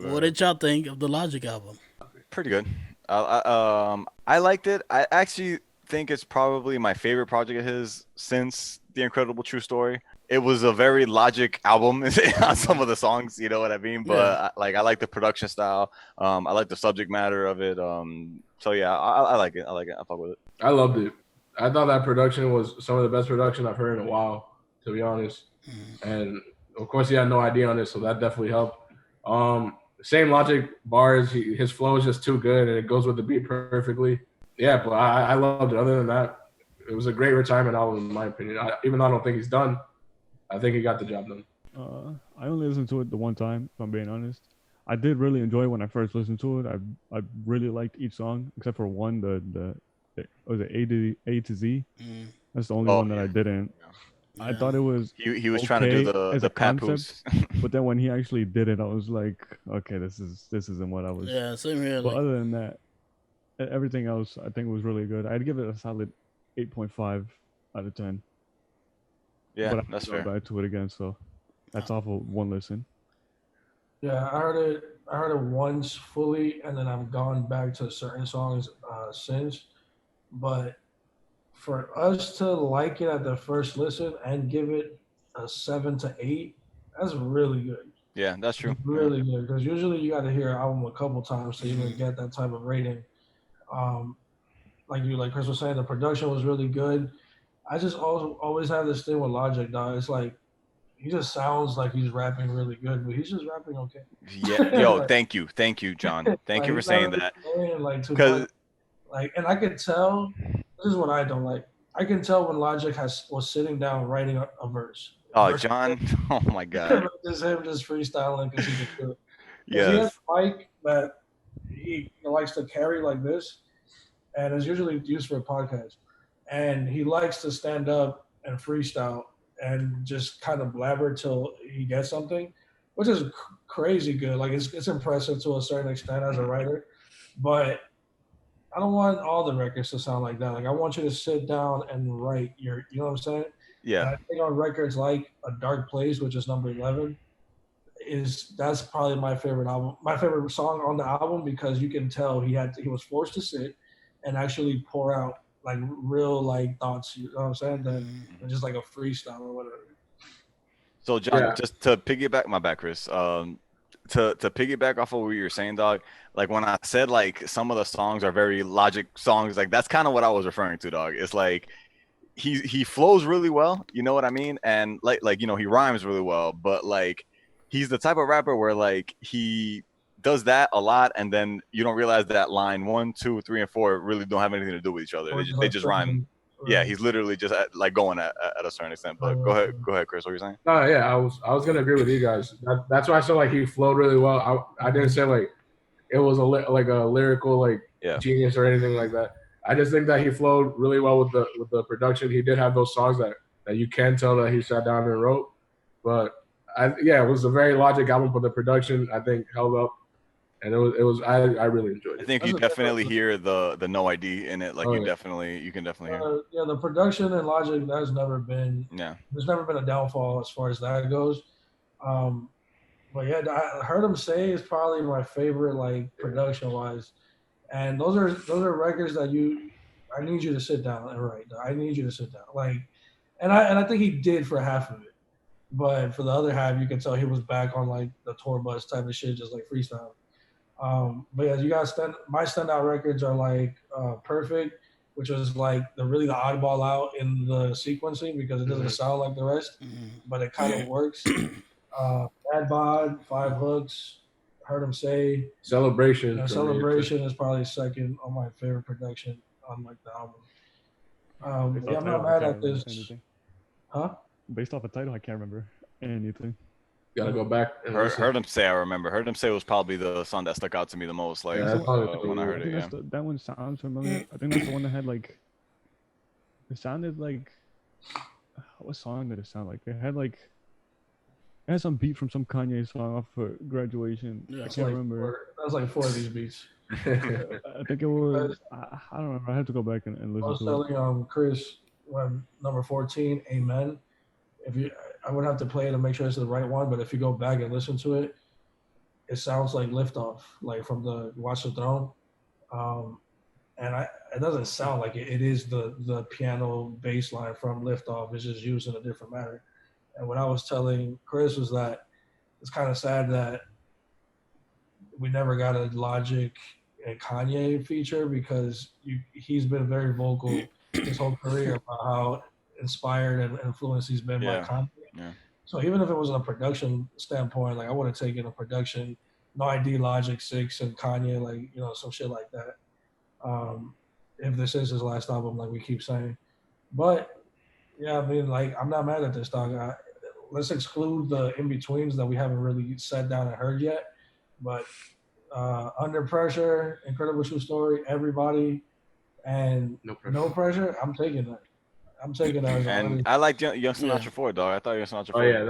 What did y'all think of the Logic album? Pretty good. I liked it. I actually think it's probably my favorite project of his since The Incredible True Story. It was a very Logic album on some of the songs, you know what I mean? Yeah. But like I like the production style. I like the subject matter of it. So yeah, I like it. I like it. I fuck with it. I loved it. I thought that production was some of the best production I've heard in a while, to be honest. And of course, he had no idea on it, so that definitely helped. Same logic bars. His flow is just too good, and it goes with the beat perfectly. Yeah, but I loved it. Other than that, it was a great retirement album, in my opinion. Even though I don't think he's done, I think he got the job done. I only listened to it the one time, if I'm being honest. I did really enjoy it when I first listened to it. I really liked each song except for one, the was it A to Z? Mm, That's the only Oh one that yeah. I didn't. I yeah. thot it was He was trying to do okay as the a concept, papoose. but then when he actually did it, I was like, okay, this isn't what I was. Yeah, same here. But Like, other than that, everything else I think was really good. I'd give it a solid 8.5 out of 10. Yeah, But I that's have to go fair. back to it again, so that's off of one listen. Yeah, I heard it. I heard it once fully, and then I've gone back to certain songs since. But for us to like it at the first listen and give it a 7 to 8, that's really good. Yeah, that's true. It's Yeah. really good because usually you got to hear an album a couple times to even mhm. get that type of rating. Um, like Chris was saying, the production was really good. I just always have this thing with Logic, dog. It's like he just sounds like he's rapping really good, but he's just rapping okay. Yeah. Yo, thank you, John. Thank Like you for he's not saying really that. saying like too much. Cause Like, and I can tell. This is what I don't like. I can tell when Logic was sitting down writing a verse oh, versus John, oh my God. just him just freestyling because he can do it. Because he has Yes. a mic that he likes to carry like this, and is usually used for a podcast. And he likes to stand up and freestyle and just kind of blabber till he gets something, which is crazy good. Like it's impressive to a certain extent as a writer, but I don't want all the records to sound like that. Like I want you to sit down and write your, you know what I'm saying? And Yeah. I think on records like A Dark Place, which is number 11, is that's probably my favorite album, my favorite song on the album because you can tell he was forced to sit and actually pour out like real like thoughts. You know what I'm saying? Than Mm. just like a freestyle or whatever. So John, Yeah, just to piggyback my back, Chris. To piggyback off of what you were saying, dog. Like when I said like some of the songs are very Logic songs, like that's kind of what I was referring to, dog. It's like he flows really well, you know what I mean? And like you know he rhymes really well, but like he's the type of rapper where like he does that a lot, and then you don't realize that line one, two, three, and four really don't have anything to do with each other. Or just They like just rhyme. singing. Yeah, Right. he's literally just like going at a certain extent. Right, But right, right. go ahead, Chris. What were you saying? no, yeah, I was gonna agree with you guys. That's why I said like he flowed really well. I didn't Mhm. say like it was like a lyrical like Yeah. genius or anything like that. I just think that he flowed really well with the production. He did have those songs that you can tell that he sat down and wrote. But yeah, it was a very Logic album, but the production I think held up, and I really enjoyed I it. think you That's a definitely difference. hear the no ID in it. Like Oh yeah, you can definitely hear. Yeah, the production and Logic has never been. Yeah. There's never been a downfall as far as that goes. Um, but yeah, I heard him say is probably my favorite, like production wise. And those are records that I need you to sit down and write. I need you to sit down. Like, and I think he did for half of it, but for the other half, you can tell he was back on like the tour bus type of shit, just like freestyle. But yeah, you guys my standout records are like Perfect, which was like the oddball out in the sequencing because it doesn't hmm sound like the rest, but it kind of works. Mhm. Bad Bod, Five Hooks, Heard Him Say, celebration for me. Celebration is probably second on my favorite production on like the album. Based Yeah, off I'm not title, I mad can't at remember this, anything. huh? Based off a title, I can't remember anything. Gotta go back and listen. Heard him say. I remember. Heard him say was probably the song that stuck out to me the most. Like Yeah, That's the that's one. probably when I I heard the it. think that's Yeah. that one sounds familiar. I think that's the one that had like it sounded like what song did it sound like? It had like it had some beat from some Kanye song off for graduation. Yeah. I That's can't like remember. that's like four of these beats. I think it was. I don't remember. I have to go back and I listen was to it. telling Chris when number 14, Amen. If you, I would have to play it and make sure it's the right one. But if you go back and listen to it, it sounds like Liftoff, like from the Watch the Throne. Um, and it doesn't sound like it. It is the piano bass line from Liftoff. It's just used in a different manner. And what I was telling Chris was that it's kind of sad that we never got a Logic and Kanye feature because he's been very vocal his whole career about how inspired and influenced he's been by Yeah. Kanye. Yeah. So even if it was on a production standpoint, like I would have taken a production, No ID, Logic, Six, and Kanye, like some shit like that. If this is his last album, like we keep saying, but yeah, I mean, like I'm not mad at this dog. Let's exclude the in betweens that we haven't really sat down and heard yet, but Under Pressure, Incredible True Story, Everybody, and No Pressure. I'm taking that. I'm taking that as an And artist. I liked Young Sinatra Yeah. 4, dog. I thought Young Sinatra 4. Oh yeah,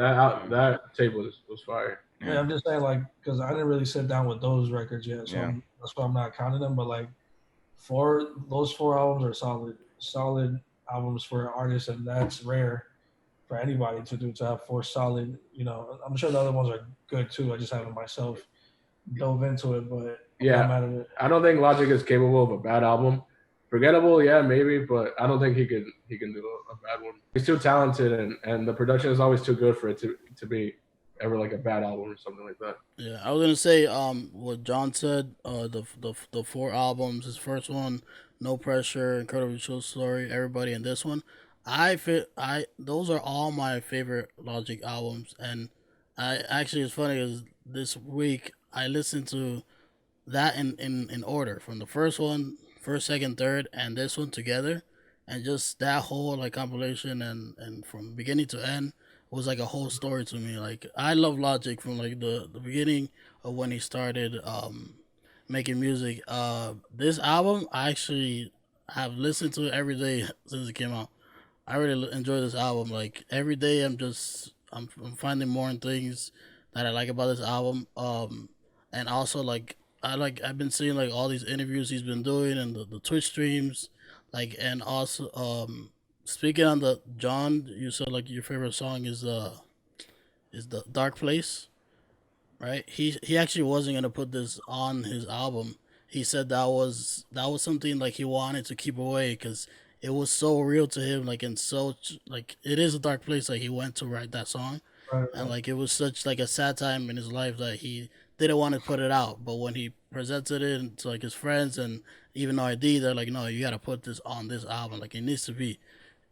that tape was fire. Yeah, I'm just saying, like, because I didn't really sit down with those records yet, so Yeah. that's why I'm not counting them. But like, those four albums are solid albums for artists, and that's rare for anybody to do, to have four solid. I'm sure the other ones are good too. I just haven't myself dove into it, but Yeah. I'm mad at it. I don't think Logic is capable of a bad album. Forgettable, yeah, maybe, but I don't think he can do a bad one. He's too talented, and the production is always too good for it to be ever like a bad album or something like that. Yeah, I was gonna say what John said. The four albums. His first one, No Pressure, Incredible True Story, Everybody, and this one. Those are all my favorite Logic albums, and I actually it's funny because this week I listened to that in order from the first one, first, second, third, and this one together, and just that whole like compilation and from beginning to end was like a whole story to me. Like I love Logic from like the beginning of when he started making music. This album I actually have listened to it every day since it came out. I really enjoy this album. Like every day, I'm finding more things that I like about this album. And also I've been seeing like all these interviews he's been doing and the Twitch streams, like and also speaking on the John, you said like your favorite song is the Dark Place, right? He actually wasn't gonna put this on his album. He said that was something like he wanted to keep away because it was so real to him, like and so like it is a dark place that he went to write that song, Right, and like it was such like a sad time in his life that he didn't want to put it out. But when he presented it to like his friends and even though ID, they're like, no, you gotta put this on this album, like it needs to be.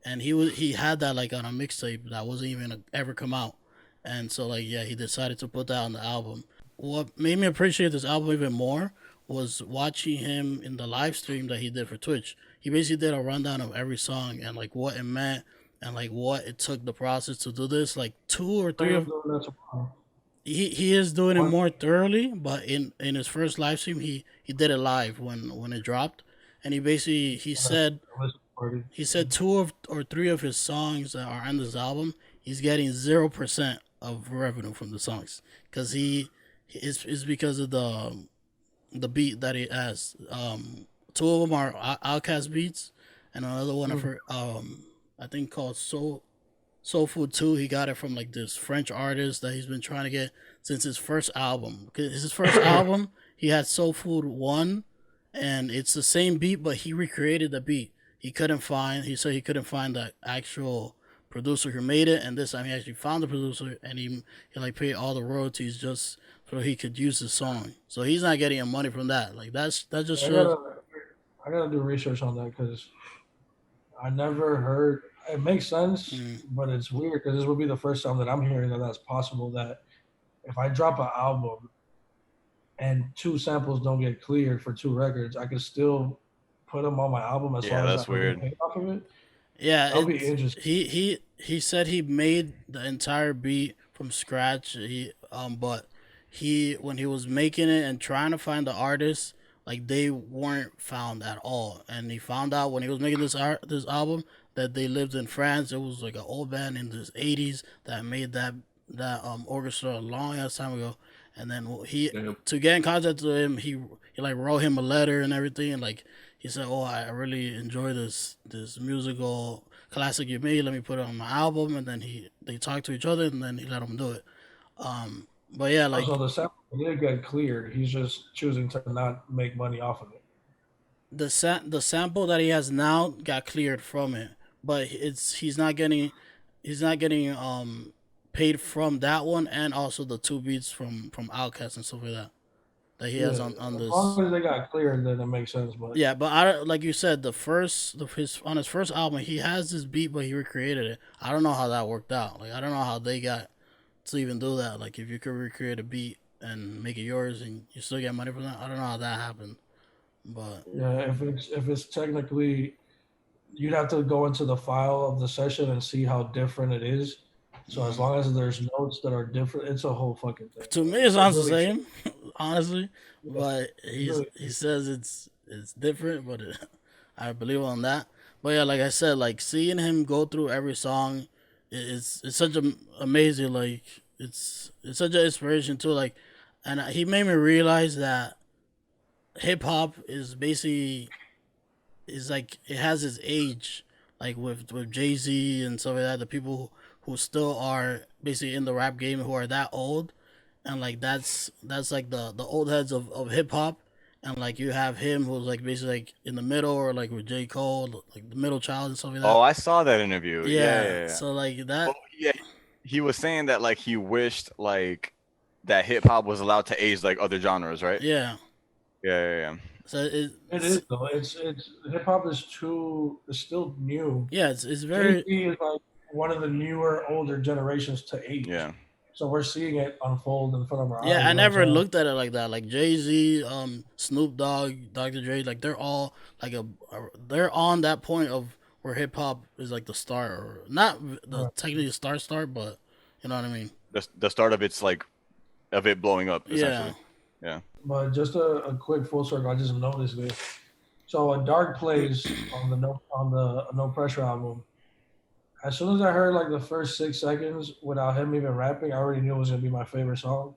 And he had that like on a mixtape that wasn't even ever come out, and so like yeah, he decided to put that on the album. What made me appreciate this album even more was watching him in the live stream that he did for Twitch. He basically did a rundown of every song and like what it meant and like what it took the process to do this. Like two or three of he is doing it more thoroughly, but in his first live stream he did it live when it dropped, and he said two or three of his songs that are on this album, he's getting 0% of revenue from the songs because it's because of the beat that he has. Two of them are Outkast beats, and another one I think called Soul Food 2. He got it from like this French artist that he's been trying to get since his first album. Cause his first album, he had Soul Food 1, and it's the same beat, but he recreated the beat. He said he couldn't find the actual producer who made it, and this time he actually found the producer, and he like paid all the royalties just so he could use the song. So he's not getting any money from that. Like that just shows. I gotta do research on that because I never heard. It makes sense, but it's weird because this would be the first time that I'm hearing that that's possible. That if I drop an album and two samples don't get cleared for two records, I could still put them on my album as long as that's I weird. get paid off of it. Yeah, That'll be interesting. He said he made the entire beat from scratch. But when he was making it and trying to find the artists, like they weren't found at all. And he found out when he was making this album that they lived in France. It was like an old band in the '80s that made that orchestra a long ass time ago. And then to get in contact with him, he like wrote him a letter and everything, and like he said, "Oh, I really enjoy this musical classic you made. Let me put it on my album." And then they talked to each other, and then he let him do it. But yeah, like Also, the sample did get cleared. He's just choosing to not make money off of it. the sample that he has now got cleared from it, but he's not getting paid from that one, and also the two beats from Outkast and stuff like that he Yeah, has on as this. long as they got cleared, then it makes sense. But Yeah, but I like you said, his on his first album he has this beat, but he recreated it. I don't know how that worked out. Like I don't know how they got to even do that. Like if you could recreate a beat and make it yours and you still get money from that, I don't know how that happened. But yeah, if it's technically, you'd have to go into the file of the session and see how different it is. So as mm, long as there's notes that are different, it's a whole fucking thing, to bro. me, it It's sounds the really same, honestly. yeah, But it's really he says it's different, but I believe on that. But yeah, like I said, like seeing him go through every song, it's such a amazing. Like it's such an inspiration too. Like, and he made me realize that hip hop is basically is like it has its age. Like with Jay Z and stuff like that, the people who still are basically in the rap game who are that old, and like that's like the old heads of hip hop, and like you have him who's like basically like in the middle or like with J Cole, like the middle child and stuff like Oh, that. I saw that interview. Yeah, Yeah, yeah, yeah. so like Well, that. yeah, he was saying that like he wished like that hip hop was allowed to age like other genres, right? Yeah, Yeah, yeah, yeah. so it is though. It's hip hop is too. It's still new. yeah, it's Jay very Z is like one of the newer, older generations to age. Yeah. So we're seeing it unfold in front of our yeah. eyes. I You know what I'm never saying? looked at it like that. Like Jay Z, Snoop Dogg, Dr. Dre, like they're all like they're on that point of where hip hop is like the start, or not the Right. technically start, but you know what I mean. The start of it's like of it blowing up Yeah. essentially. Yeah. But just a quick full circle. I just noticed this. So a dark plays on the no pressure album. As soon as I heard like the first 6 seconds without him even rapping, I already knew it was gonna be my favorite song.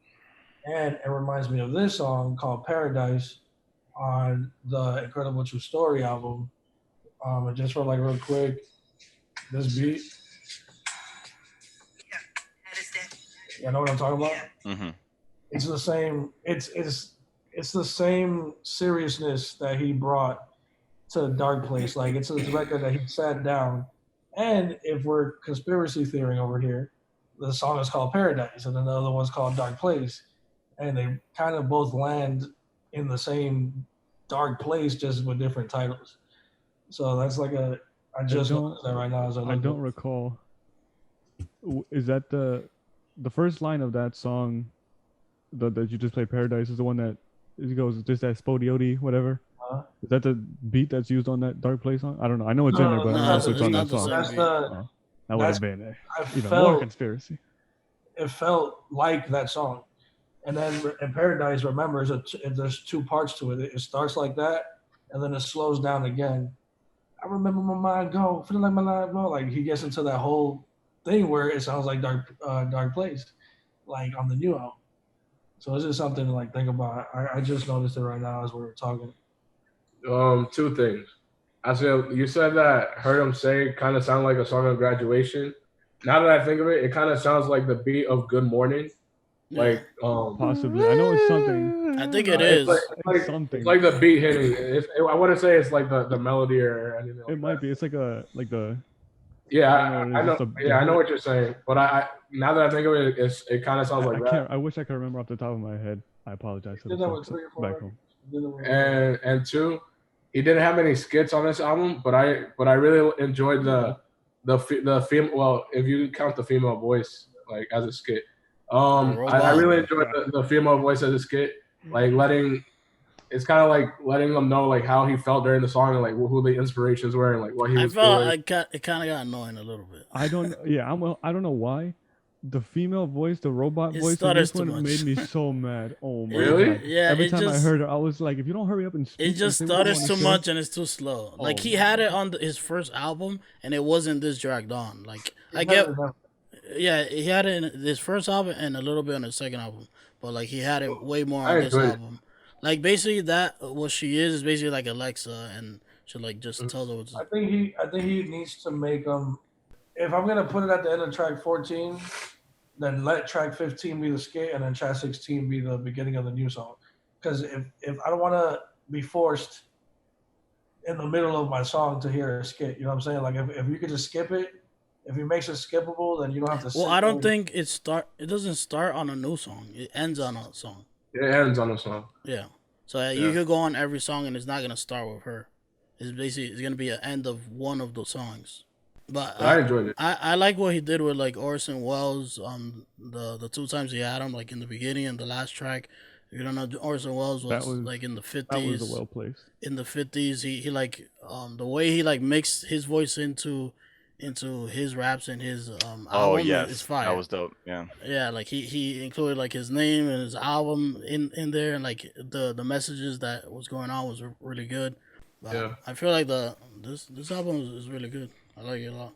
And it reminds me of this song called Paradise on the Incredible True Story album. And just for like real quick, this beat, you know what I'm talking about? Mm-hmm. It's the same. It's the same seriousness that he brought to Dark Place. Like it's a record that he sat down. And if we're conspiracy theory over here, the song is called Paradise, and then the other one's called Dark Place, and they kind of both land in the same dark place, just with different titles. So that's like a. I just don't- noticed that right now as I I look. don't recall. Is that the first line of that song that you just played, Paradise, is the one that it goes just that P.O.D whatever? Huh? Is that the beat that's used on that Dark Play song? I don't know. I know it's in there, No, but I don't No, know that's if it's it's on not that the song. same that's beat. the. Oh, that would That's have been I even more felt conspiracy. it felt like that song. And then in Paradise, remember, there's two parts to it. It starts like that, and then it slows down again. I remember my mind go, feeling like my life go. Like he gets into that whole thing where it sounds like Dark Place, like on the new album. So it's just something to like think about. I just noticed it right now as we were talking. Two things. I said you said that heard him say kind of sound like a song of graduation. Now that I think of it, it kind of sounds like the beat of Good Morning. Yeah, Like Possibly. I know it's something. I think it it's like is. it's like the beat hitting. I wouldn't say it's like the melody or anything like It might that. be. It's like the. Yeah, I don't know. I It's know. just the Yeah, I know hook. what you're saying. But I now that I think of it, it kind of sounds like I that. can't. I wish I could remember off the top of my head. I apologize to Did the that with folks 3 or 4 back records. home. Did it with- And two, he didn't have any skits on this album, but I really enjoyed the female. Well, if you count the female voice like as a skit, I Robot. really enjoyed the female voice as a skit, like letting. It's kind of like letting them know like how he felt during the song and like who the inspirations were and like what he I was felt doing. it kind of got annoying a little bit. I don't. Yeah, I don't know why. The female voice, the robot It voice in stutters this too one much. made me so mad. Oh my Really? god! Yeah, Every it time I just heard her, I was like, if you don't hurry up and speak, it and just say what you stutters wanna too say- much and it's too slow. Like Oh he had it on his first album and it wasn't this dragged on. Like I Never get, remember. yeah, he had it in his first album and a little bit on his second album, but like he had it way more I on this enjoyed it. album. Like basically that what she is basically like Alexa and she like just tells her what to. I think he needs to make them. If I'm gonna put it at the end of track 14, then let track 15 be the skit, and then track 16 be the beginning of the new song. Because if I don't want to be forced in the middle of my song to hear a skit, you know what I'm saying? Like if you could just skip it, if he makes it skippable, then you don't have to. Well, sit I don't there. think it doesn't start on a new song. It ends on a song. It ends on the song. Yeah. So you Yeah. could go on every song and it's not gonna start with her. It's gonna be an end of one of the songs. But But I enjoyed it. I like what he did with like Orson Welles. The two times he had him, like in the beginning and the last track. You don't know, Orson Welles That was was like in the that was 50s. well placed. In the 50s, he like the way he like mixed his voice into his raps and his Oh album is yes, that fire. was dope. Yeah. Yeah, like he included like his name and his album in there, and like the messages that was going on was really good. Yeah. I feel like this album is really good. I like it a lot.